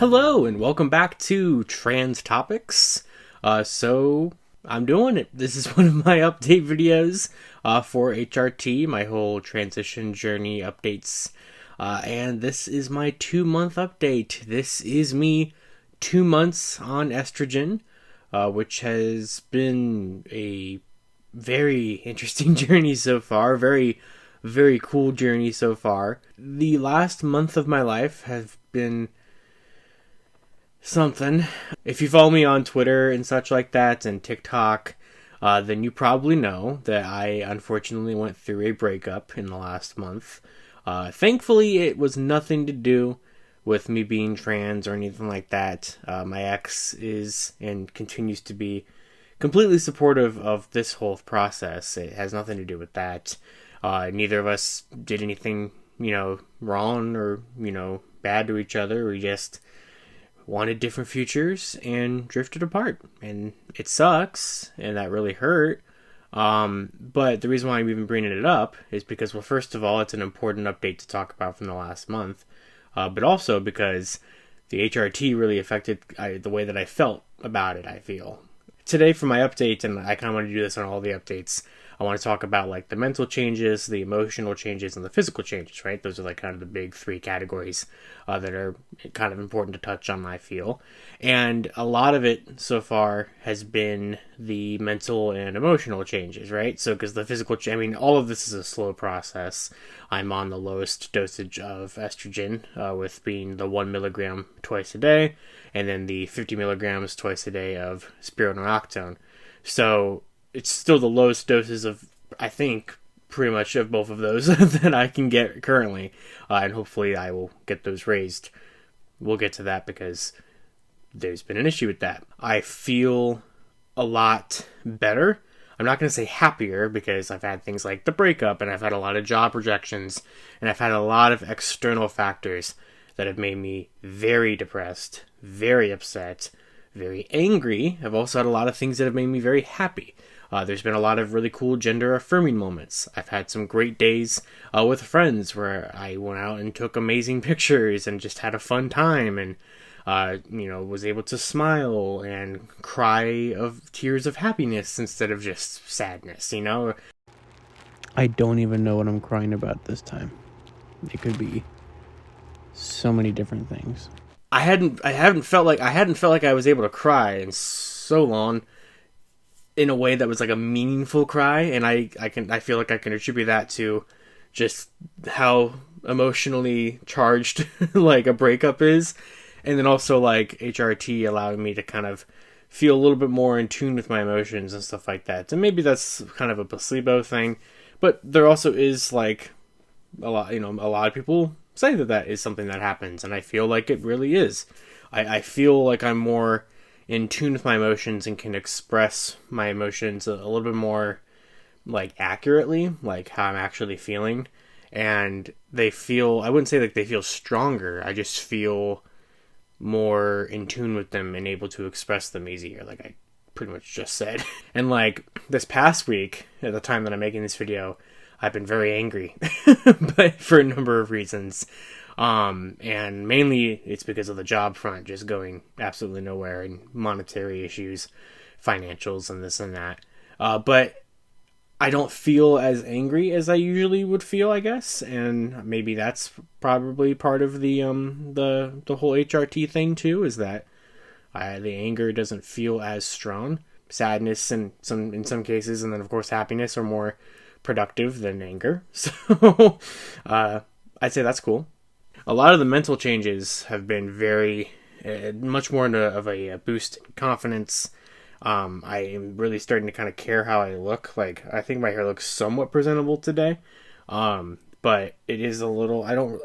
Hello and welcome back to Trans Topics. So I'm doing it. This is one of my update videos for HRT, my whole transition journey updates. And this is my 2-month update. This is me 2 months on estrogen, which has been a very interesting journey so far. Very cool journey so far. The last month of my life has been something. If you follow me on Twitter and such like that and TikTok, then you probably know that I unfortunately went through a breakup in the last month. Thankfully, it was nothing to do with me being trans or anything like that. My ex is and continues to be completely supportive of this whole process. It has nothing to do with that. Neither of us did anything, wrong or, bad to each other. We just wanted different futures and drifted apart. And it sucks, and that really hurt. But the reason why I'm even bringing it up is because, well, first of all, it's an important update to talk about from the last month. But also because the HRT really affected the way that I felt about it, I feel. Today for my update, and I kind of want to do this on all the updates, I want to talk about like the mental changes, the emotional changes, and the physical changes, right? Those are like kind of the big three categories that are kind of important to touch on, I feel. And a lot of it so far has been the mental and emotional changes, right? So because the physical, all of this is a slow process. I'm on the lowest dosage of estrogen, with being the 1 milligram twice a day, and then the 50 milligrams twice a day of spironolactone. So it's still the lowest doses of, I think, pretty much of both of those that I can get currently. And hopefully I will get those raised. We'll get to that because there's been an issue with that. I feel a lot better. I'm not going to say happier because I've had things like the breakup and I've had a lot of job rejections and I've had a lot of external factors that have made me very depressed, very upset, very angry. I've also had a lot of things that have made me very happy. There's been a lot of really cool gender-affirming moments. I've had some great days with friends where I went out and took amazing pictures and just had a fun time and, was able to smile and cry of tears of happiness instead of just sadness, I don't even know what I'm crying about this time. It could be so many different things. I hadn't felt like I was able to cry in so long, in a way that was like a meaningful cry, and I feel like I can attribute that to just how emotionally charged like a breakup is, and then also like HRT allowing me to kind of feel a little bit more in tune with my emotions and stuff like that. And maybe that's kind of a placebo thing, but there also is like a lot of people say that is something that happens, and I feel like it really is. I feel like I'm more in tune with my emotions and can express my emotions a little bit more like accurately, like how I'm actually feeling. And I wouldn't say like they feel stronger. I just feel more in tune with them and able to express them easier, like I pretty much just said. And like this past week, at the time that I'm making this video, I've been very angry, but for a number of reasons. And mainly it's because of the job front just going absolutely nowhere, and monetary issues, financials, and this and that. But I don't feel as angry as I usually would feel, I guess, and maybe that's probably part of the whole HRT thing too, is that the anger doesn't feel as strong. Sadness in some cases, and then of course happiness are more productive than anger. So I'd say that's cool. A lot of the mental changes have been very much more of a boost in confidence. I am really starting to kind of care how I look. Like, I think my hair looks somewhat presentable today, but it is a little. I don't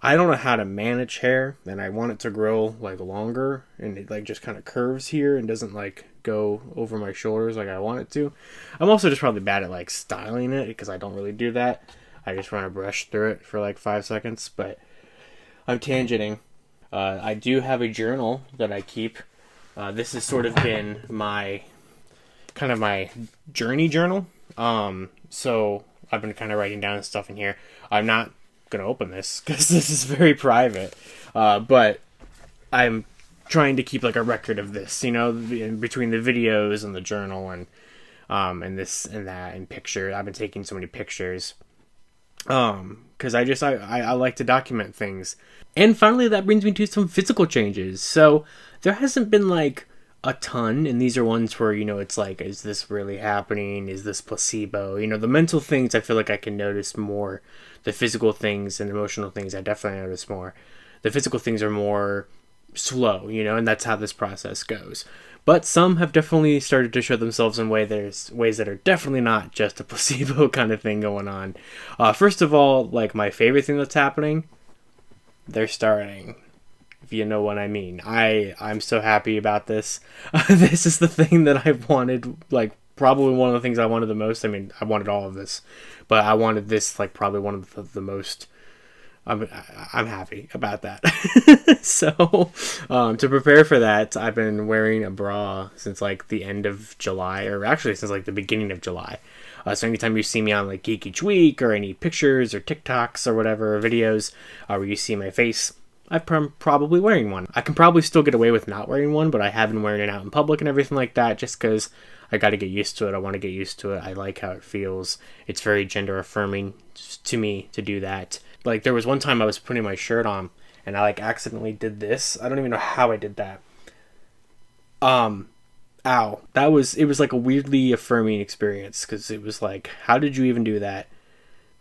know how to manage hair, and I want it to grow like longer, and it like just kind of curves here and doesn't like go over my shoulders like I want it to. I'm also just probably bad at like styling it because I don't really do that. I just run a brush through it for like 5 seconds, but I'm tangenting. I do have a journal that I keep. This has sort of been my journey journal. So I've been kind of writing down stuff in here. I'm not going to open this because this is very private. But I'm trying to keep like a record of this, you know, between the videos and the journal and this and that and pictures. I've been taking so many pictures because I like to document things. And finally, that brings me to some physical changes. So there hasn't been like a ton, and these are ones where, you know, it's like, is this really happening? Is this placebo? You know, the mental things I feel like I can notice more. The physical things and emotional things I definitely notice more. The physical things are more slow, you know, and that's how this process goes. But some have definitely started to show themselves in ways that are definitely not just a placebo kind of thing going on. First of all, like my favorite thing that's happening, they're starting. If you know what I mean. I'm so happy about this. This is the thing that I wanted, like probably one of the things I wanted the most. I mean, I wanted all of this, but I wanted this like probably one of the most. I'm happy about that. So, to prepare for that, I've been wearing a bra since like the end of July, or actually since like the beginning of July. So anytime you see me on like Geek Each Week or any pictures or TikToks or whatever, or videos where you see my face, I'm probably wearing one. I can probably still get away with not wearing one, but I have been wearing it out in public and everything like that just because I got to get used to it. I want to get used to it. I like how it feels. It's very gender affirming to me to do that. Like there was one time I was putting my shirt on and I like accidentally did this. I don't even know how I did that. Ow. It was like a weirdly affirming experience because it was like, how did you even do that?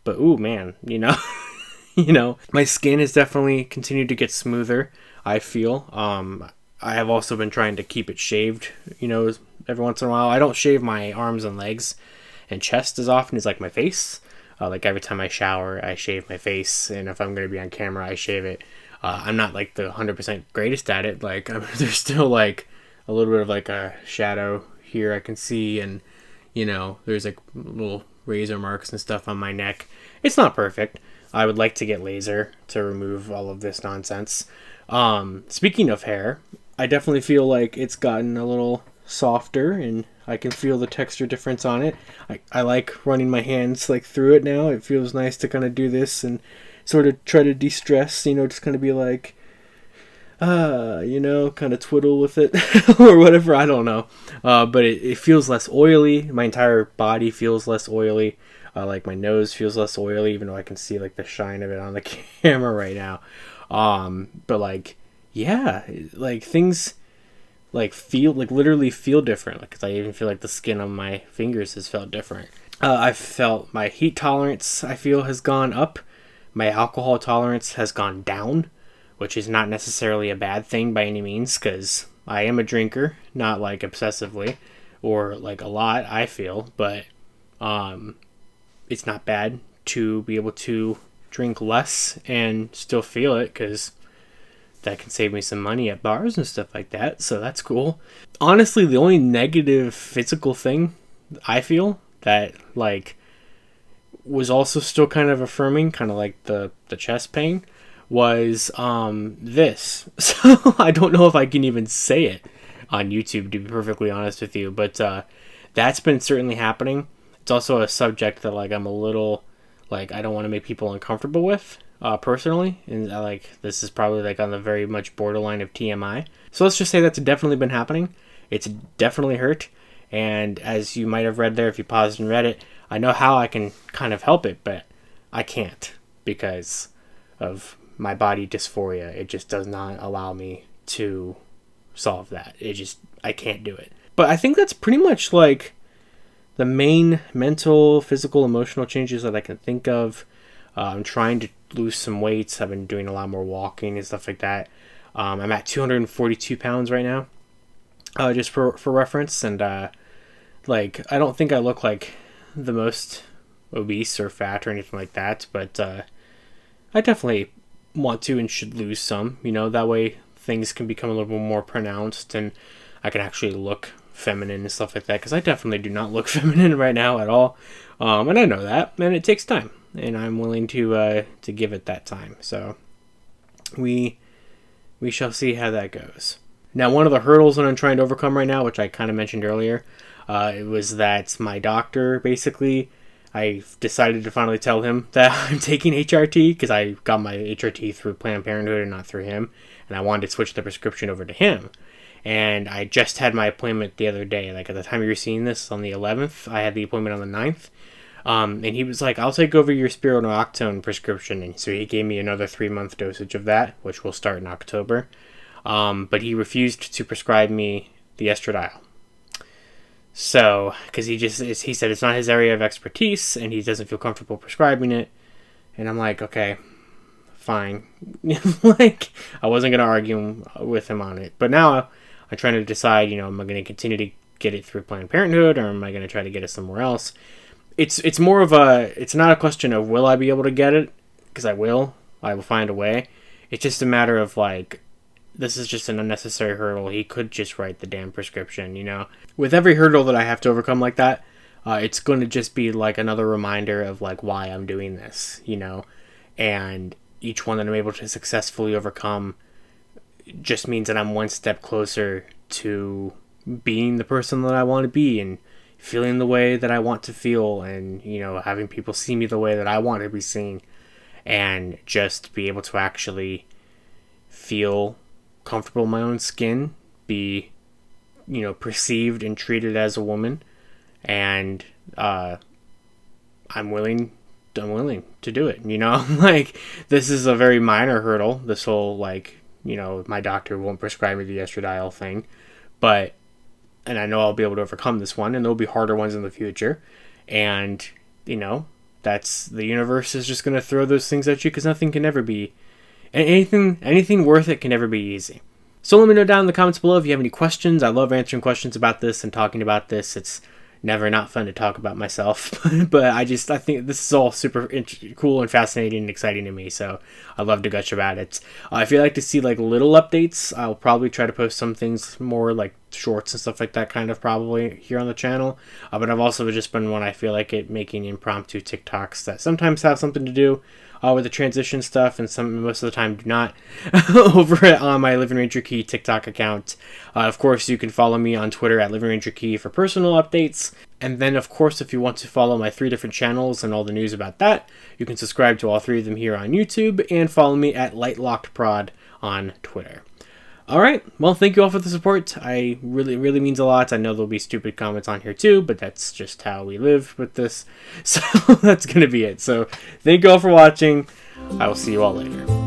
But ooh, man, you know, you know, my skin has definitely continued to get smoother, I feel. I have also been trying to keep it shaved, you know, every once in a while. I don't shave my arms and legs and chest as often as like my face. Like every time I shower, I shave my face, and if I'm going to be on camera, I shave it. I'm not like the 100% greatest at it. Like there's still like a little bit of like a shadow here I can see, and you know, there's like little razor marks and stuff on my neck. It's not perfect. I would like to get laser to remove all of this nonsense. Speaking of hair, I definitely feel like it's gotten a little softer and I can feel the texture difference on it. I like running my hands like through it now. It feels nice to kind of do this and sort of try to de-stress, you know, just kind of be like, you know, kind of twiddle with it or whatever. I don't know. But it feels less oily. My entire body feels less oily. Like my nose feels less oily, even though I can see like the shine of it on the camera right now. But like, yeah, like things like feel like literally feel different. Like, 'cause I even feel like the skin on my fingers has felt different. I've felt my heat tolerance, I feel, has gone up. My alcohol tolerance has gone down, which is not necessarily a bad thing by any means, because I am a drinker, not like obsessively or like a lot, I feel, but it's not bad to be able to drink less and still feel it, because that can save me some money at bars and stuff like that, so that's cool. Honestly, the only negative physical thing I feel that like was also still kind of affirming, kind of like the chest pain, was this. So I don't know if I can even say it on YouTube, to be perfectly honest with you, but that's been certainly happening. It's also a subject that like I'm a little like I don't want to make people uncomfortable with personally, and I like this is probably like on the very much borderline of TMI. So let's just say that's definitely been happening. It's definitely hurt, and as you might have read there, if you paused and read it, I know how I can kind of help it, but I can't because of my body dysphoria. It just does not allow me to solve that. I can't do it. But I think that's pretty much like the main mental, physical, emotional changes that I can think of. I'm trying to lose some weight. I've been doing a lot more walking and stuff like that. I'm at 242 pounds right now, just for reference. And like, I don't think I look like the most obese or fat or anything like that, but I definitely want to and should lose some. You know, that way things can become a little bit more pronounced and I can actually look feminine and stuff like that, because I definitely do not look feminine right now at all, and I know that, and it takes time, and I'm willing to give it that time. So we shall see how that goes. Now, one of the hurdles that I'm trying to overcome right now, which I kind of mentioned earlier, it was that my doctor basically I decided to finally tell him that I'm taking HRT because I got my HRT through Planned Parenthood and not through him, and I wanted to switch the prescription over to him. And I just had my appointment the other day. Like, at the time you were seeing this, on the 11th, I had the appointment on the 9th. And he was like, I'll take over your spironolactone prescription. And so he gave me another 3-month dosage of that, which will start in October. But he refused to prescribe me the estradiol. So, because he said it's not his area of expertise, and he doesn't feel comfortable prescribing it. And I'm like, okay, fine. Like, I wasn't going to argue with him on it. But now I'm trying to decide, am I going to continue to get it through Planned Parenthood, or am I going to try to get it somewhere else? It's more of it's not a question of will I be able to get it, because I will find a way. It's just a matter of, like, this is just an unnecessary hurdle. He could just write the damn prescription, With every hurdle that I have to overcome like that, it's going to just be like another reminder of, like, why I'm doing this, And each one that I'm able to successfully overcome just means that I'm one step closer to being the person that I want to be and feeling the way that I want to feel, and, having people see me the way that I want to be seen, and just be able to actually feel comfortable in my own skin, be, perceived and treated as a woman, and I'm willing to do it, Like, this is a very minor hurdle, this whole, like, my doctor won't prescribe me the estradiol thing, and I know I'll be able to overcome this one, and there'll be harder ones in the future, and, that's, the universe is just going to throw those things at you, because nothing can ever be, anything worth it can never be easy. So let me know down in the comments below if you have any questions. I love answering questions about this and talking about this. It's never not fun to talk about myself, but I think this is all super cool and fascinating and exciting to me, so I love to gush about it. If you'd like to see, like, little updates, I'll probably try to post some things more, like, shorts and stuff like that, kind of, probably here on the channel, but I've also just been, when I feel like it, making impromptu TikToks that sometimes have something to do with the transition stuff, and most of the time do not, over on my Living Ranger Key TikTok account. Of course, you can follow me on Twitter at Living Ranger Key for personal updates. And then, of course, if you want to follow my 3 different channels and all the news about that, you can subscribe to all 3 of them here on YouTube, and follow me at LightLockedProd on Twitter. Alright, well, thank you all for the support. It really means a lot. I know there'll be stupid comments on here too, but that's just how we live with this. So that's going to be it. So thank you all for watching. I will see you all later.